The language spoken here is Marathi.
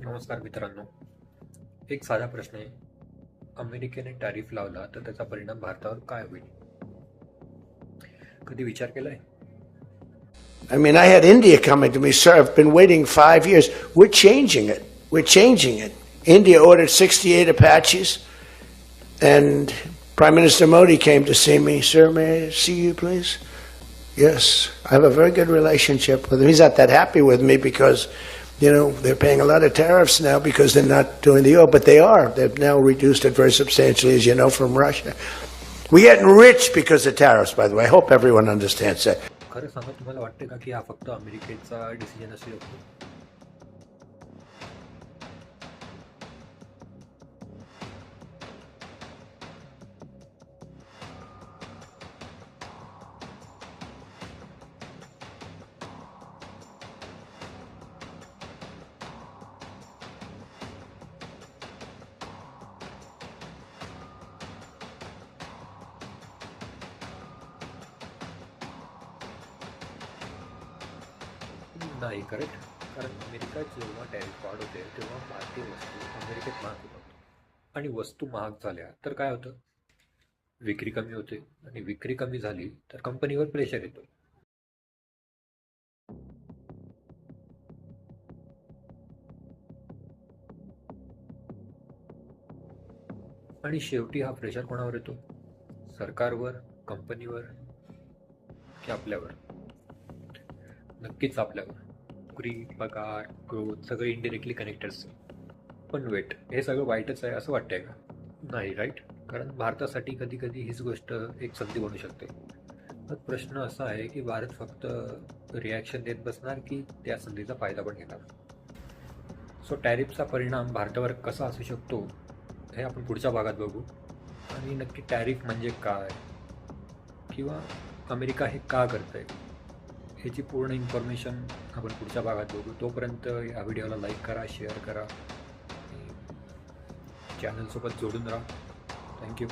नमस्कार मित्रांनो. एक साधा प्रश्न आहे. अमेरिकेने टॅरिफ लावला तर त्याचा परिणाम भारतावर काय होईल? कधी विचार केलाय? I mean, I had India coming to me, sir. I've been waiting 5 years. We're changing it. We're changing it. India ordered 68 Apaches, and Prime Minister Modi came to see me. Sir, may I see you, please? Yes, I have a very good relationship with him. He's not that happy with me because, they're paying a lot of tariffs now because they're not doing the oil, but they are. They've now reduced it very substantially, as you know, from Russia. We're getting rich because of tariffs, by the way. I hope everyone understands that. खरं सांगा, तुम्हाला वाटते का की हा फक्त अमेरिकेचा डिसिजन असू शकतो? नाही, करेक्ट. कारण अमेरिका जेव्हा टॅरिफ वाढवते तेव्हा भारतीय वस्तू अमेरिकेत महाग होतात आणि वस्तू महाग झाल्या तर काय होतं? विक्री कमी होते आणि विक्री कमी झाली तर कंपनीवर प्रेशर येतो. आणि शेवटी हा प्रेशर कोणावर येतो? सरकारवर, कंपनीवर की आपल्यावर? नक्कीच आपल्यावर. नोकरी, पगार, ग्रोथ सगळे इंडिरेक्टली कनेक्टेड असतात. पण वेट, हे सगळं वाईटच आहे असं वाटतंय का? नाही, राईट. कारण भारतासाठी कधी कधी हीच गोष्ट एक संधी बनू शकते. मग प्रश्न असा आहे की भारत फक्त रिॲक्शन देत बसणार की त्या संधीचा फायदा पण घेणार? सो टॅरिफचा परिणाम भारतावर कसा असू शकतो हे आपण पुढच्या भागात बघू. आणि नक्की टॅरिफ म्हणजे काय, किंवा अमेरिका हे का करत आहे, ह्याची पूर्ण इन्फॉर्मेशन आपण पुढच्या भागात बघू. तोपर्यंत या व्हिडिओला लाईक करा, शेअर करा, चॅनलसोबत जोडून राहा. थँक्यू.